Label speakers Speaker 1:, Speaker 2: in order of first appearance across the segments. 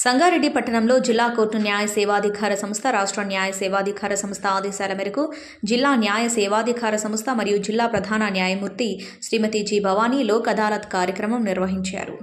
Speaker 1: సంగారెడ్డి పట్టణంలో జిల్లా కోర్టు న్యాయ సేవాధికార సంస్థ, రాష్ట్ర న్యాయ సేవాధికార సంస్థ ఆదేశాల మేరకు జిల్లా న్యాయ సేవాధికార సంస్థ మరియు జిల్లా ప్రధాన న్యాయమూర్తి శ్రీమతి జి భవానీ లోక్ అదాలత్ కార్యక్రమం నిర్వహించారు.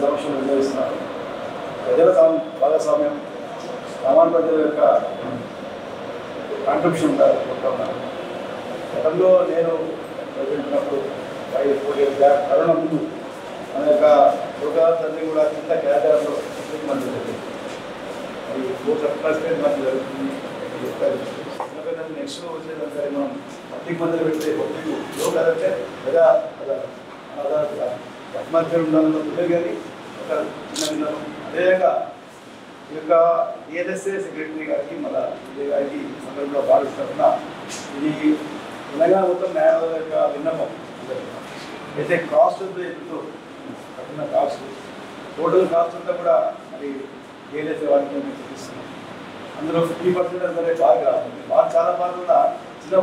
Speaker 2: సమస్యలు నిర్వహిస్తున్నారు. ప్రజల భాగస్వామ్యం, సామాన్య ప్రజల యొక్క కాంట్రిబ్యూషన్ ఉంటున్నారు. గతంలో నేను ప్రజెంట్నప్పుడు 5-4 years బ్యాక్ కరోనా ముందు మన యొక్క యోగాలన్నీ కూడా కింద క్యాడర్లో మంది జరిగింది. మరి 4+ మంది జరుగుతుంది. నెక్స్ట్ వచ్చేదంటే మనం పబ్లిక్ మందిలో పెడితే పబ్లిక్ యోగాలంటే ప్రజా ఆత్మహత్యలు ఉండాలన్న పిల్లలు కానీ ఒక చిన్న అదేవిధంగా ఈ యొక్క ఏఎల్ఎస్ఏ సెక్రటరీ గారికి మళ్ళీ గారికి సందర్భంలో భావిస్తున్నా ఇది తెలంగాణ మొత్తం న్యాయాలయాల యొక్క విన్నపం అయితే కాస్ట్ ఎంతో కట్టిన కాస్ట్ టోటల్ కాస్ట్ అంతా కూడా మరి ఏఎల్ఎస్ఏ వారికి మేము చూపిస్తున్నాం. అందులో 50% సరే బాగా వాళ్ళు చాలా బాధ చిన్న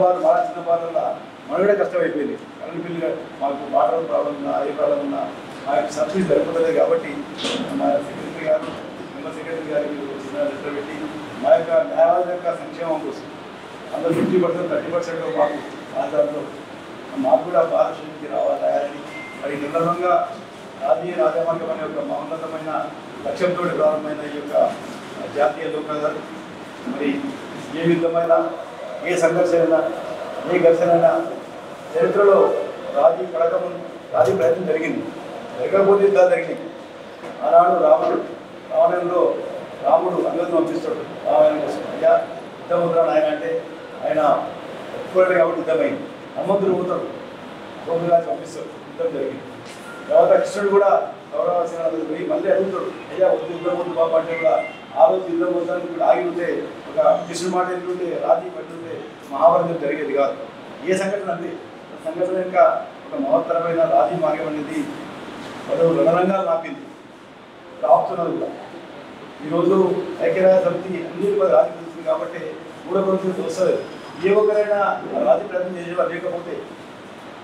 Speaker 2: బాధ వల్ల మనం కూడా కష్టమైపోయింది. కరెంట్ బిల్లు మాకు వాటర్ ప్రాబ్లం ఉన్నా, ఏ ప్రాబ్లం ఉన్నా మాకు సబ్సిడీ సరిపోతుంది. కాబట్టి మా సెక్రటరీ గారు, మెంబర్ సెక్రటరీ గారికి చిన్న లెటర్ పెట్టి మా యొక్క న్యాయాలయాల యొక్క సంక్షేమం కోసం అందులో 50%, 30% మాకు ఆధారంలో మాకు కూడా పారిశ్రామిక రావాలని మరి నిర్ణయంగా రాజమార్గం అనే ఒక మహోన్నతమైన లక్ష్యంతో ప్రారంభమైన ఈ యొక్క జాతీయ లోక్ అదాలత్ మరి ఏ విధమైన ఏ సంఘర్షణ ఏ ఘర్షణ చరిత్రలో రాజీ ప్రయత్నం జరిగింది. జరగకపోతే యుద్ధాలు జరిగినాయి. ఆనాడు రావణంలో రాముడు అనుమతి పంపిస్తాడు రామాయణం కోసం. అయ్యా యుద్ధం అవుతాడు ఆయన అంటే ఆయన ఒప్పుకోలేడు కాబట్టి యుద్ధమైంది. హనుమంతుడు పోతాడు, సోమరాజు పంపిస్తాడు, యుద్ధం జరిగింది. తర్వాత కృష్ణుడు కూడా గౌరవాల్సిన పోయి మళ్ళీ అడుగుతాడు, అయ్యా వద్దు యుద్ధం వద్దు బాబు అంటే కూడా ఆ రోజు యుద్ధం వద్దానికి కూడా ఆగి ఉంటే ఒక కృష్ణుడు మాట ఉంటే రాజీ పట్టుంటే మహాభారతం జరిగేది కాదు. ఏ సంఘటన అంటే సంఘటన యొక్క ఒక మహత్తరమైన రాజీ మార్గం అనేది పలు రణరంగాలు నాపింది, రాపుతున్నది కూడా. ఈరోజు ఐక్యరాజ్య సమితి అన్ని కూడా రాజీ తెలుస్తుంది కాబట్టి కూడబడుతుంది వస్తుంది. ఏ ఒక్కరైనా రాజీ ప్రయత్నం చేసేవారు లేకపోతే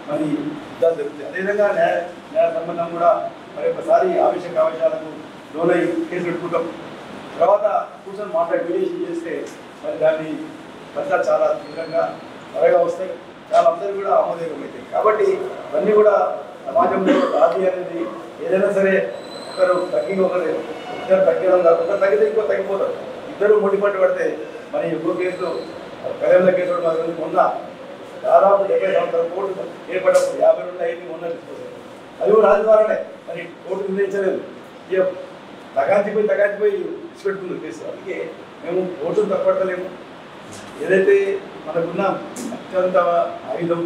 Speaker 2: మరి యుద్ధాలు జరుగుతాయి. అదేవిధంగా న్యాయ సంబంధం కూడా మరి ఒకసారి ఆవేశాలకు లోనై కేసు పెట్టుకుంటాం. తర్వాత కూర్చొని మాట్లాడి మీడియేషన్ చేస్తే మరి దాన్ని ఫలితాలు చాలా తీవ్రంగా త్వరగా వస్తాయి, చాలా అందరూ కూడా ఆమోదయోగమవుతాయి. కాబట్టి ఇవన్నీ కూడా సమాజంలో రాజీ అనేది ఏదైనా సరే ఇద్దరు తగ్గడం కాకుండా తగ్గితే ఇంకో తగ్గిపోతారు. ఇద్దరు మొండిపట్టు పడితే మరి ఎక్కువ కేసులు కళ్యాణ కేసులు మరి మొన్న దాదాపు 70 సంవత్సరాల కోర్టు ఏర్పడ్డప్పుడు 50 నుండి 5 మొన్న తీసుకొస్తారు. అది కూడా రాజు ద్వారానే మరి కోర్టు నిర్ణయించలేదు. ఇక తగాచిపోయి ఇచ్చిపెట్టుకుంది కేసు. అందుకే మేము కోర్టును తప్పడలేము. ఏదైతే మనకున్న అత్యంత ఆయుధం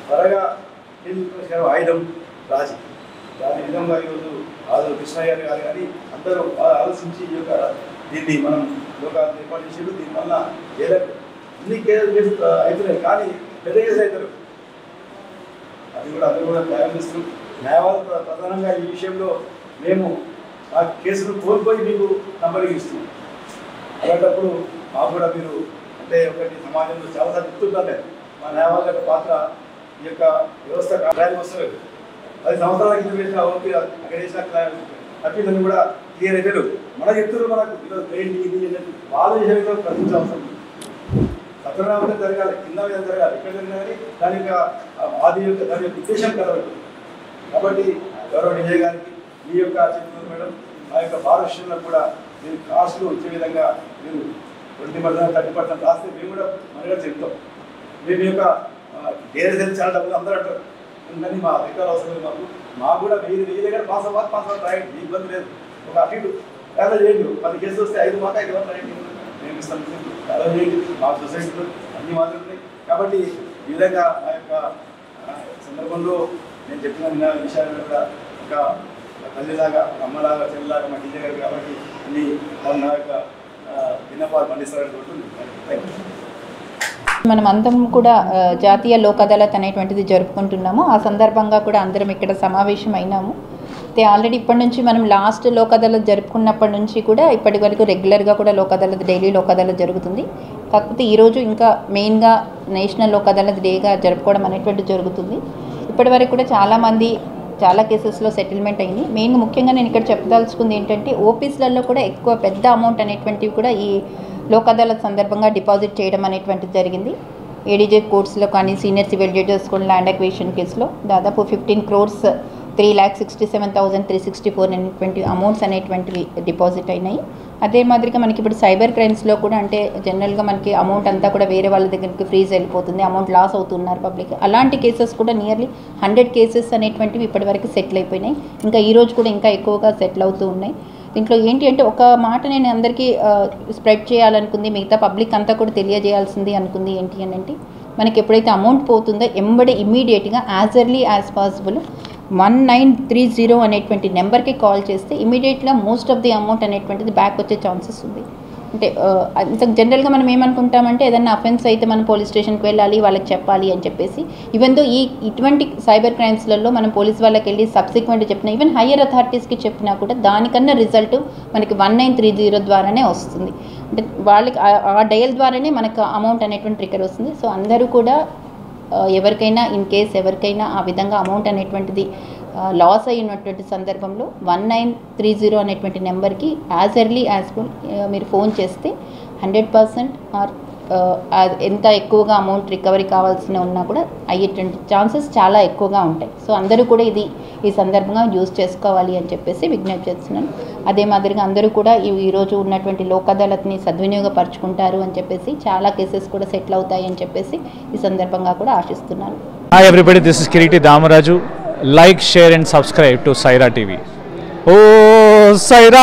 Speaker 2: త్వరగా ఆయుధం రాజీ. దాని విధంగా ఈరోజు కృష్ణయ్య గారు కానీ అందరూ ఆలోచించి ఈ యొక్క దీన్ని మనం లోకాలను ఏర్పాటు చేసేది. దీనివల్ల ఇన్ని కేసులు అవుతున్నాయి కానీ పెద్ద కేసులు అవుతారు. అది కూడా అందరూ కూడా న్యాయం చేస్తారు. న్యాయవాదులు ప్రధానంగా ఈ విషయంలో మేము ఆ కేసును కోల్పోయి మీకు నంబరింగ్ ఇస్తున్నాం. అలాంటప్పుడు మాకు కూడా మీరు అంటే ఒకటి సమాజంలో చాలాసార్లు చెప్తుంటారు మా న్యాయవాదుల యొక్క పాత్ర ఈ యొక్క వ్యవస్థ కార్యాలయం వస్తలేదు. 10 సంవత్సరాల కింద వేసిన ఓకే అక్కడ వేసిన అప్పీళ్ళని కూడా క్లియర్ అయితే మన చెప్తున్నారు. మనకు ఈరోజు ట్రైన్ ఇది వాళ్ళు చేసే ప్రశ్నించే అవసరం సత్వరామంటే జరగాలి, కింద మీద జరగాలి, ఎక్కడ జరిగినా కానీ దాని యొక్క దాని యొక్క ఉద్దేశం కలవాలి. కాబట్టి గౌరవ విజయ్ గారికి ఈ యొక్క చెప్తున్నారు మేడం. ఆ యొక్క బార్ విషయంలో కూడా మీరు కాస్ట్లు వచ్చే విధంగా మీరు 20% 30% రాస్తే మేము కూడా మనగా చెప్తాం. మేము యొక్క డేరెస్ చాలా డబ్బులు అందరూ అంటారు కానీ మా అధికారులు అవసరం లేదు. మాకు కూడా 1000 దగ్గర పాస్ అవ్వాలి రాయండి, ఇబ్బంది లేదు. ఒక అటు ఇటు అలా చేయండి. 10 కేసులు వస్తే 5 మాకు 5 రాయండి, మేము ఇస్తాం. అలా చేయండి. మా సొసైటీలో అన్నీ మాత్రమే. కాబట్టి ఈ విధంగా ఆ యొక్క సందర్భంలో నేను చెప్పిన విషయాలు కూడా ఇంకా తల్లిలాగా అమ్మలాగా చెల్లిలాగా మా టీచర్ గారు కాబట్టి అన్ని నా యొక్క విన్నపాలు పండిస్తారని కోరుతుంది. Thank you.
Speaker 3: మనం అందరం కూడా జాతీయ లోక్ అదాలత్ అనేటువంటిది జరుపుకుంటున్నాము. ఆ సందర్భంగా కూడా అందరం ఇక్కడ సమావేశం అయినాము. అయితే ఆల్రెడీ ఇప్పటి నుంచి మనం లాస్ట్ లోక్ అదాలత్ జరుపుకున్నప్పటి నుంచి కూడా ఇప్పటి వరకు రెగ్యులర్గా కూడా లోక్ అదాలత్ డైలీ లోక్ అదాలత్ జరుగుతుంది. కాకపోతే ఈరోజు ఇంకా మెయిన్గా నేషనల్ లోక్ అదాలత్ డేగా జరుపుకోవడం అనేటువంటి జరుగుతుంది. ఇప్పటి వరకు కూడా చాలా కేసెస్లో సెటిల్మెంట్ అయింది. మెయిన్గా ముఖ్యంగా నేను ఇక్కడ చెప్పదలుచుకుంది ఏంటంటే ఓపీస్లలో కూడా ఎక్కువ పెద్ద అమౌంట్ అనేటువంటివి కూడా ఈ లోక్ అదాలత్ సందర్భంగా డిపాజిట్ చేయడం అనేటువంటిది జరిగింది. ఏడీజే కోర్ట్స్లో కానీ సీనియర్ సివిల్ జడ్జెస్ కూడా ల్యాండ్ అక్విజిషన్ కేసులో దాదాపు 15 crores 3,67,364 అనేటువంటి అమౌంట్స్ అనేటువంటివి డిపాజిట్ అయినాయి. అదే మాదిరిగా మనకి ఇప్పుడు సైబర్ క్రైమ్స్లో కూడా అంటే జనరల్గా మనకి అమౌంట్ అంతా కూడా వేరే వాళ్ళ దగ్గరికి ఫ్రీజ్ వెళ్ళిపోతుంది, అమౌంట్ లాస్ అవుతున్నారు పబ్లిక్. అలాంటి కేసెస్ కూడా నియర్లీ 100 కేసెస్ అనేటువంటివి ఇప్పటివరకు సెటిల్ అయిపోయినాయి. ఇంకా ఈరోజు కూడా ఇంకా ఎక్కువగా సెటిల్ అవుతూ ఉన్నాయి. దీంట్లో ఏంటి అంటే ఒక మాట నేను అందరికీ స్ప్రెడ్ చేయాలనుకుంది, మిగతా పబ్లిక్ అంతా కూడా తెలియజేయాల్సింది అనుకుంది ఏంటి అని అంటే మనకి ఎప్పుడైతే అమౌంట్ పోతుందో ఎంబడే ఇమ్మీడియట్గా యాజ్ ఎర్లీ యాజ్ పాసిబుల్ 1930 అనేటువంటి నెంబర్కి కాల్ చేస్తే ఇమీడియట్గా మోస్ట్ ఆఫ్ ది అమౌంట్ అనేటువంటిది బ్యాక్ వచ్చే ఛాన్సెస్ ఉంది. అంటే అంత జనరల్గా మనం ఏమనుకుంటామంటే ఏదైనా అఫెన్స్ అయితే మనం పోలీస్ స్టేషన్కి వెళ్ళాలి, వాళ్ళకి చెప్పాలి అని చెప్పేసి. ఈవెన్ దో ఇటువంటి సైబర్ క్రైమ్స్లలో మనం పోలీస్ వాళ్ళకి వెళ్ళి సబ్సిక్వెంట్ చెప్పినా ఈవెన్ హయ్యర్ అథారిటీస్కి చెప్పినా కూడా దానికన్నా రిజల్ట్ మనకి 1930 ద్వారానే వస్తుంది. అంటే వాళ్ళకి ఆ డయల్ ద్వారానే మనకు అమౌంట్ అనేటువంటి ట్రిగర్ వస్తుంది. సో అందరూ కూడా ఎవరికైనా ఇన్ కేస్ ఎవరికైనా ఆ విధంగా అమౌంట్ అనేటువంటిది లాస్ అయినటువంటి సందర్భంలో 1930 అనేటువంటి నెంబర్కి యాజ్ ఎర్లీ యాజ్ మీరు ఫోన్ చేస్తే 100% ఆర్ ఎంత ఎక్కువగా అమౌంట్ రికవరీ కావాల్సిన ఉన్నా కూడా అయ్యేటువంటి ఛాన్సెస్ చాలా ఎక్కువగా ఉంటాయి. సో అందరూ కూడా ఈ సందర్భంగా యూజ్ చేసుకోవాలి అని చెప్పేసి విజ్ఞప్తి చేస్తున్నాను. అదే మాదిరిగా అందరూ కూడా ఈరోజు ఉన్నటువంటి లోక్ అదాలత్ని సద్వినియోగపరచుకుంటారు అని చెప్పేసి చాలా కేసెస్ కూడా సెటిల్ అవుతాయి అని చెప్పేసి ఈ సందర్భంగా కూడా ఆశిస్తున్నాను.
Speaker 4: Hi everybody, this is Kiriti Damaraju. Like, share and subscribe to Saira TV. Oh Saira!